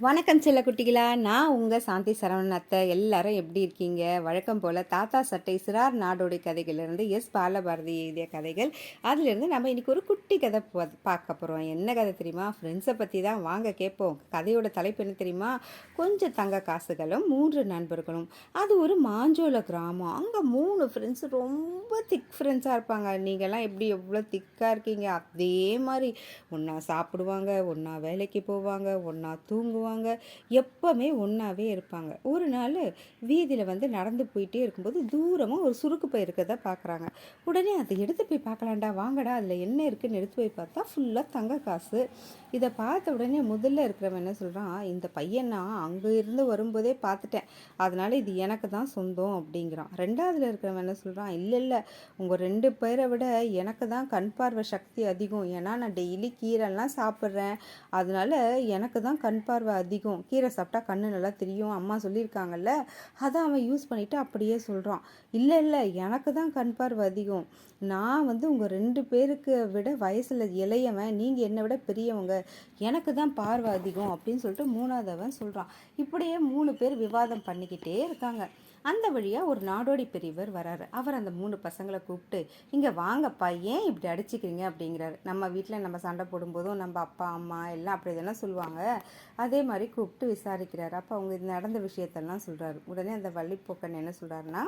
வணக்கம் செல்ல குட்டிகளா, நான் உங்கள் சாந்தி சரவணன் அத்தை. எல்லாரும் எப்படி இருக்கீங்க? வழக்கம் போல் தாத்தா சட்டை சிறார் நாடோடி கதைகளிலிருந்து பாலபாரதி எழுதிய கதைகள். அதிலிருந்து நம்ம இன்றைக்கி ஒரு குட்டி கதை பார்க்க போகிறோம். என்ன கதை தெரியுமா? ஃப்ரெண்ட்ஸை பற்றி தான். வாங்க கேட்போம். கதையோட தலைப்பு என்ன தெரியுமா? கொஞ்சம் தங்க காசுகளும் 3 நண்பர்களும். அது ஒரு மாஞ்சோள கிராமம். அங்கே 3 ஃப்ரெண்ட்ஸு ரொம்ப திக் ஃப்ரெண்ட்ஸாக இருப்பாங்க. நீங்கள்லாம் எப்படி எவ்வளோ திக்காக இருக்கீங்க, அதே மாதிரி ஒன்றா சாப்பிடுவாங்க, ஒன்றா வேலைக்கு போவாங்க, ஒன்றா தூங்குவாங்க, எப்பவுமே ஒன்றாவே இருப்பாங்க. ஒரு நாள் வீதியில் நடந்து போயிட்டே இருக்கும்போது தூரமாக ஒரு சுருக்கு பை இருக்கிறத பார்க்குறாங்க. உடனே அதை எடுத்து போய் பார்க்கலாண்டா, வாங்கடா அதில் என்ன இருக்குன்னு எடுத்து போய் பார்த்தா ஃபுல்லாக தங்க காசு. இதை பார்த்த உடனே முதல்ல இருக்கிறவன் என்ன சொல்கிறான், இந்த பையன் நான் அங்கே இருந்து வரும்போதே பார்த்துட்டேன், அதனால் இது எனக்கு தான் சொந்தம் அப்படிங்கிறான். ரெண்டாவதுல இருக்கிறவன் என்ன சொல்கிறான், இல்லை இல்லை, உங்கள் 2 பேரை விட எனக்கு தான் கண் பார்வை சக்தி அதிகம். ஏன்னா நான் டெய்லி கீரைலாம் சாப்பிட்றேன், அதனால எனக்கு தான் கண் பார்வை அதிகம். கீரை சாப்பிட்டா கண்ணு நல்லா தெரியும், அம்மா சொல்லியிருக்காங்கல்ல. அதை அவன் யூஸ் பண்ணிவிட்டு அப்படியே சொல்கிறான், இல்லை இல்லை, எனக்கு தான் கண் பார்வை அதிகம். நான் உங்கள் 2 பேருக்கு விட வயசில் இளையவன், நீங்கள் என்னை விட பெரியவங்க, எனக்கு தான் பார்வை அதிகம் அப்படின்னு சொல்லிட்டு மூணாவதவன் சொல்கிறான். இப்படியே 3 பேர் விவாதம் பண்ணிக்கிட்டே இருக்காங்க. அந்த வழியாக ஒரு நாடோடி பெரியவர் வராரு. அவர் அந்த 3 பசங்களை கூப்பிட்டு, இங்கே வாங்கப்பா, ஏன் இப்படி அடிச்சுக்கிறீங்க அப்படிங்கிறாரு. நம்ம வீட்டில் நம்ம சண்டை போடும்போதும் நம்ம அப்பா அம்மா எல்லாம் அப்படி இதெல்லாம் சொல்லுவாங்க. அதே மாதிரி கூப்பிட்டு விசாரிக்கிறாரு. அப்போ அவங்க இது நடந்த விஷயத்தெல்லாம் சொல்கிறாரு. உடனே அந்த வள்ளிப்போக்கன் என்ன சொல்கிறாருன்னா,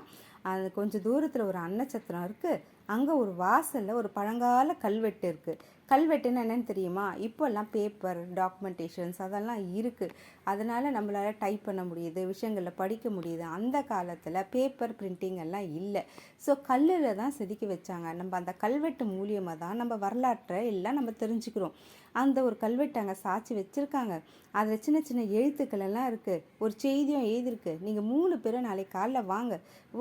அது கொஞ்சம் தூரத்தில் ஒரு அன்னச்சத்திரம் இருக்குது, அங்கே ஒரு வாசலில் ஒரு பழங்கால கல்வெட்டு இருக்குது. கல்வெட்டுன்னு என்னென்னு தெரியுமா? இப்போல்லாம் பேப்பர் டாக்குமெண்டேஷன்ஸ் அதெல்லாம் இருக்குது, அதனால் நம்மளால் டைப் பண்ண முடியுது, விஷயங்களில் படிக்க முடியுது. அந்த காலத்தில் பேப்பர் பிரிண்டிங் எல்லாம் இல்லை. ஸோ கல்லில் தான் செதுக்கி வச்சாங்க. நம்ம அந்த கல்வெட்டு மூலியமாக தான் நம்ம வரலாற்றை எல்லாம் நம்ம தெரிஞ்சுக்கிறோம். அந்த ஒரு கல்வெட்டு அங்கே சாட்சி வச்சுருக்காங்க. அதில் சின்ன சின்ன எழுத்துக்கள் எல்லாம் இருக்குது, ஒரு செய்தியும் எழுதியிருக்கு. நீங்கள் 3 பேரும் நாளைக்கு காலைல வாங்க,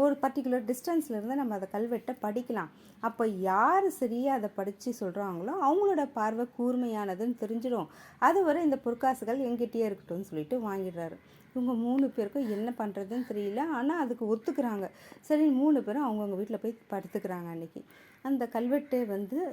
ஒரு பர்டிகுலர் டிஸ்டன்ஸில் இருந்து நம்ம அதை கல்வெட்டை படிக்கலாம். அப்போ யார் சரியாக அதை படித்து சொல்கிறாங்களோ அவங்களோட பார்வை கூர்மையானதுன்னு தெரிஞ்சிடும். அதுவரை இந்த பொற்காசுகள் எங்கிட்டே இருக்கட்டும்னு சொல்லிட்டு வாங்கிடுறாரு. இவங்க 3 பேருக்கும் என்ன பண்ணுறதுன்னு தெரியல, ஆனால் அதுக்கு ஒத்துக்கிறாங்க. சரி, 3 பேரும் அவங்கவுங்க வீட்டில் போய் படுத்துக்கிறாங்க. அன்றைக்கி அந்த கல்வெட்டு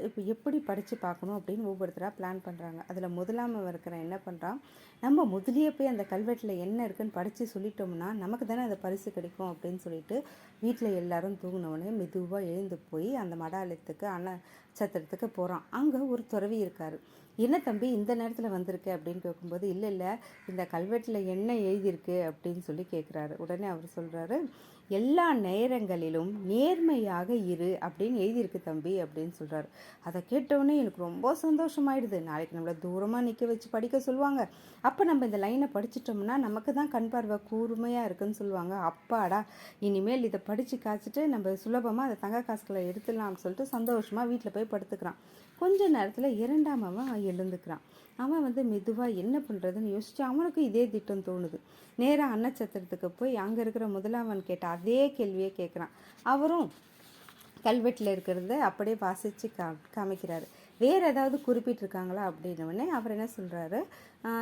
இப்போ எப்படி படித்து பார்க்கணும் அப்படின்னு ஒவ்வொருத்தராக பிளான் பண்ணுறாங்க. அதில் முதலாமல் இருக்கிற என்ன பண்ணுறான், நம்ம முதலியே போய் அந்த கல்வெட்டில் என்ன இருக்குன்னு படித்து சொல்லிட்டோம்னா நமக்கு தானே அந்த பரிசு கிடைக்கும் அப்படின்னு சொல்லிட்டு வீட்டில் எல்லாரும் தூங்கினவுடனே மெதுவாக எழுந்து போய் அந்த மடாலயத்துக்கு அன்னச்சத்திரத்துக்கு போகிறான். அங்கே ஒரு துறவி இருக்கார். என்ன தம்பி இந்த நேரத்தில் வந்திருக்கு அப்படின்னு கேட்கும்போது, இல்லை இல்லை, இந்த கல்வெட்டில் என்ன எழுதியிருக்கு அப்படின்னு சொல்லி கேட்குறாரு. உடனே அவர் சொல்கிறாரு, எல்லா நேரங்களிலும் நேர்மையாக இரு அப்படின்னு எழுதியிருக்கு தம்பி அப்படின்னு சொல்கிறாரு. அதை கேட்டவுடனே எனக்கு ரொம்ப சந்தோஷமாயிடுது. நாளைக்கு நம்மளை தூரமாக நிற்க வச்சு படிக்க சொல்லுவாங்க, அப்போ நம்ம இந்த லைனை படிச்சிட்டோம்னா நமக்கு தான் கண் பார்வை கூர்மையாக இருக்குன்னு சொல்லுவாங்க. அப்பாடா, இனிமேல் இதை படித்து காய்ச்சிட்டு நம்ம சுலபமாக அந்த தங்க காசுகளை எடுத்துடலாம்னு சொல்லிட்டு சந்தோஷமாக வீட்டில் போய் படுத்துக்கிறான். கொஞ்ச நேரத்தில் 2ஆம் அவன் எழுந்துக்கிறான். அவன் மெதுவாக என்ன பண்ணுறதுன்னு யோசிச்சு அவனுக்கு இதே திட்டம் தோணுது. நேராக அன்னச்சத்திரத்துக்கு போய் அங்கே இருக்கிற முதலாவன் கேட்ட அதே கேள்வியை கேட்குறான். அவரும் கல்வெட்டில் இருக்கிறத அப்படியே வாசித்து காமிக்கிறாரு. வேறு ஏதாவது குறிப்பிட்டிருக்காங்களா அப்படின்னோடனே அவர் என்ன சொல்கிறாரு,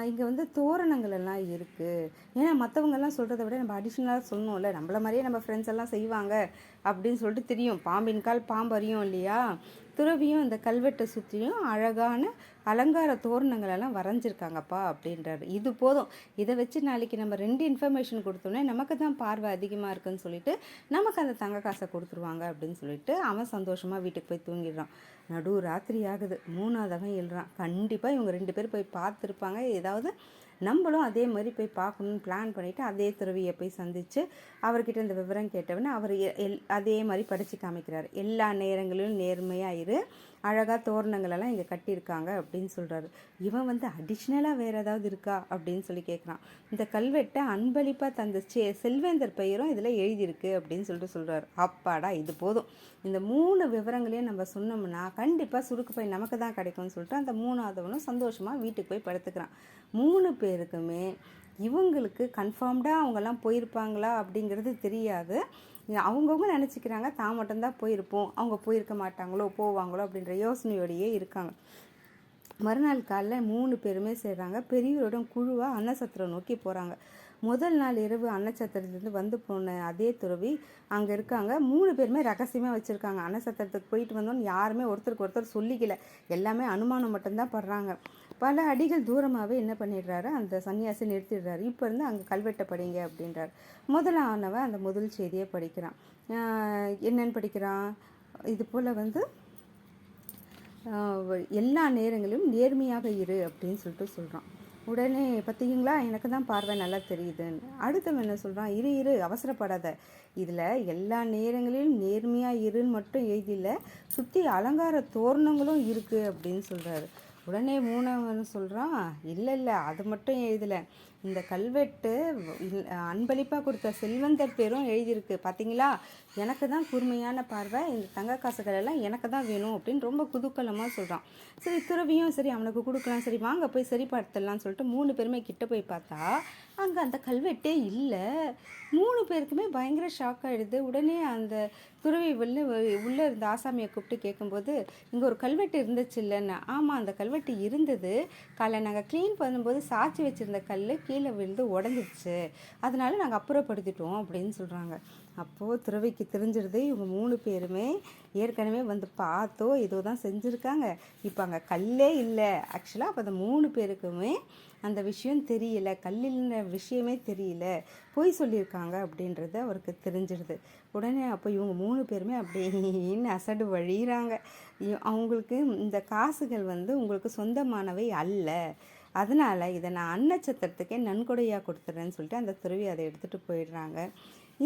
இங்கே தோரணங்கள் எல்லாம் இருக்குது. ஏன்னா மற்றவங்கெல்லாம் சொல்கிறத விட நம்ம அடிஷ்னலாக சொன்னோம்ல, நம்மள மாதிரியே நம்ம ஃப்ரெண்ட்ஸ் எல்லாம் செய்வாங்க அப்படின்னு சொல்லிட்டு தெரியும். பாம்பின் கால் பாம்பறியும் இல்லையா? துறவியும் இந்த கல்வெட்டை சுற்றியும் அழகான அலங்கார தோரணங்கள் எல்லாம் வரைஞ்சிருக்காங்கப்பா அப்படின்றாரு. இது போதும், இதை வச்சு நாளைக்கு நம்ம 2 இன்ஃபர்மேஷன் கொடுத்தோன்னே நமக்கு தான் பார்வை அதிகமாக இருக்குன்னு சொல்லிட்டு நமக்கு அந்த தங்க காசை கொடுத்துருவாங்க அப்படின்னு சொல்லிட்டு அவன் சந்தோஷமாக வீட்டுக்கு போய் தூங்கிடுறான். நடு ராத்திரி ஆகுது. 3ஆவதவன் எழுறான். கண்டிப்பாக இவங்க 2 பேர் போய் பார்த்துருப்பாங்க, ஏதாவது நம்மளும் அதே மாதிரி போய் பார்க்கணுன்னு பிளான் பண்ணிவிட்டு அதே துறவியை போய் சந்தித்து அவர்கிட்ட இந்த விவரம் கேட்டவொடனே அவர் அதே மாதிரி படித்து காமிக்கிறார். எல்லா நேரங்களிலும் நேர்மையாக இரு, அழகாக தோரணங்களெல்லாம் இங்கே கட்டியிருக்காங்க அப்படின்னு சொல்கிறாரு. இவன் அடிஷ்னலாக வேறு ஏதாவது இருக்கா அப்படின்னு சொல்லி கேட்குறான். இந்த கல்வெட்டை அன்பளிப்பாக தந்த செல்வேந்தர் பெயரும் இதில் எழுதியிருக்கு அப்படின்னு சொல்கிறாரு. அப்பாடா, இது போதும், இந்த 3 விவரங்களையும் நம்ம சொன்னோம்னா கண்டிப்பாக சுருக்கு பை நமக்கு தான் கிடைக்கும்னு சொல்லிட்டு அந்த 3ஆவதவனும் சந்தோஷமாக வீட்டுக்கு போய் படுத்துக்கிறான். 3 பேருக்குமே இவங்களுக்கு கன்ஃபார்ம்டாக அவங்கெல்லாம் போயிருப்பாங்களா அப்படிங்கிறது தெரியாது. அவங்கவுங்க நினச்சிக்கிறாங்க தான் மட்டும்தான் போயிருப்போம், அவங்க போயிருக்க மாட்டாங்களோ போவாங்களோ அப்படின்ற யோசனையோடையே இருக்காங்க. மறுநாள் காலைல 3 பேருமே சேர்றாங்க. பெரியவரோட குழுவாக அன்னசத்திரம் நோக்கி போகிறாங்க. முதல் நாள் இரவு அன்னச்சத்திரத்துலேருந்து போன அதே துறவி அங்கே இருக்காங்க. 3 பேருமே ரகசியமாக வச்சுருக்காங்க. அன்னச்சத்திரத்துக்கு போயிட்டு வந்தோன்னு யாருமே ஒருத்தருக்கு ஒருத்தர் சொல்லிக்கல, எல்லாமே அனுமானம் மட்டும்தான் படுறாங்க. பல அடிகள் தூரமாகவே என்ன பண்ணிடுறாரு, அந்த சன்னியாசி நிறுத்திடுறாரு. இப்போ இருந்து அங்கே கல்வெட்டை படிங்க அப்படின்றார். முதலானவன் அந்த முதல் செய்தியை படிக்கிறான். என்னன்னு படிக்கிறான், இது போல் வந்து எல்லா நேரங்களிலும் நேர்மையாக இரு அப்படின்னு சொல்லிட்டு சொல்கிறான். உடனே பார்த்தீங்களா, எனக்கு தான் பார்வை நல்லா தெரியுதுன்னு. அடுத்தவன் என்ன சொல்கிறான், இரு இரு அவசரப்படாத, இதில் எல்லா நேரங்களிலும் நேர்மையாக இருன்னு மட்டும் எழுதியில் சுற்றி அலங்கார தோரணங்களும் இருக்குது அப்படின்னு சொல்கிறாரு. உடனே மூணவன் சொல்கிறான், இல்லை இல்லை அது மட்டும் எழுதலை, இந்த கல்வெட்டு அன்பளிப்பாக கொடுத்த செல்வந்தர் பேரும் எழுதியிருக்கு பார்த்தீங்களா, எனக்கு தான் கூர்மையான பார்வை, இந்த தங்க காசுகள் எல்லாம் எனக்கு தான் வேணும் அப்படின்னு ரொம்ப குதூக்கலமாக சொல்கிறான். சரி துறவியும் சரி அவனுக்கு கொடுக்கலாம், சரி வாங்க போய் சரி பார்த்துடலாம்னு சொல்லிட்டு 3 பேருமே கிட்ட போய் பார்த்தா அங்கே அந்த கல்வெட்டே இல்லை. 3 பேருக்குமே பயங்கர ஷாக் ஆகிடுது. உடனே அந்த துறவி உள்ளே இருந்த ஆசாமியை கூப்பிட்டு கேட்கும்போது, இங்கே ஒரு கல்வெட்டு இருந்துச்சு இல்லைன்னு. ஆமாம் அந்த கல்வெட்டு இருந்தது, காலை நாங்கள் க்ளீன் பண்ணும்போது சாய்ச்சி வச்சுருந்த கல் கீழே விழுந்து உடஞ்சிருச்சு, அதனால நாங்கள் அப்புறப்படுத்திட்டோம் அப்படின்னு சொல்கிறாங்க. அப்போது துறவிக்கு தெரிஞ்சிடுது, இவங்க 3 பேருமே ஏற்கனவே வந்து பார்த்தோ ஏதோ தான் செஞ்சுருக்காங்க, இப்போ அங்கே கல்லே இல்லை. ஆக்சுவலாக அப்போ அந்த 3 பேருக்குமே அந்த விஷயம் தெரியல, கல்லில்ன்ற விஷயமே தெரியல, பொய் சொல்லியிருக்காங்க அப்படின்றது அவருக்கு தெரிஞ்சிடுது. உடனே அப்போ இவங்க 3 பேருமே அப்படின்னு அசடு வழிகிறாங்க. அவங்களுக்கு இந்த காசுகள் வந்து உங்களுக்கு சொந்தமானவை அல்ல, அதனால் இதை நான் அன்னச்சத்திரத்துக்கே நன்கொடையாக கொடுத்துட்றேன்னு சொல்லிட்டு அந்த துறவி அதை எடுத்துகிட்டு போயிடுறாங்க.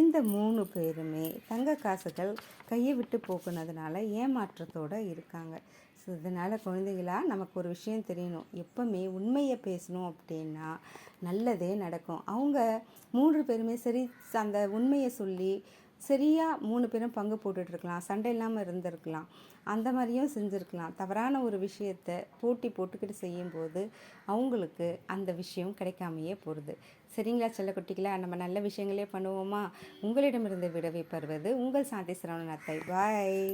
இந்த 3 பேருமே தங்க காசுகள் கையை விட்டு போக்குனதுனால ஏமாற்றத்தோடு இருக்காங்க. ஸோ இதனால் குழந்தைகளா நமக்கு ஒரு விஷயம் தெரியணும், எப்போவுமே உண்மையை பேசணும் அப்படின்னா நல்லதே நடக்கும். அவங்க 3 பேருமே சரி அந்த உண்மையை சொல்லி சரியாக 3 பேரும் பங்கு போட்டுட்ருக்கலாம், சண்டை இல்லாமல் இருந்திருக்கலாம், அந்த மாதிரியும் செஞ்சுருக்கலாம். தவறான ஒரு விஷயத்தை போட்டி போட்டுக்கிட்டு செய்யும்போது அவங்களுக்கு அந்த விஷயம் கிடைக்காமையே போகிறது. சரிங்களா செல்லக்குட்டிகளா, நம்ம நல்ல விஷயங்களே பண்ணுவோமா? உங்களிடமிருந்து விடவை பெறுவது உங்கள் சாந்தி சரவணன் அத்தை. பாய்.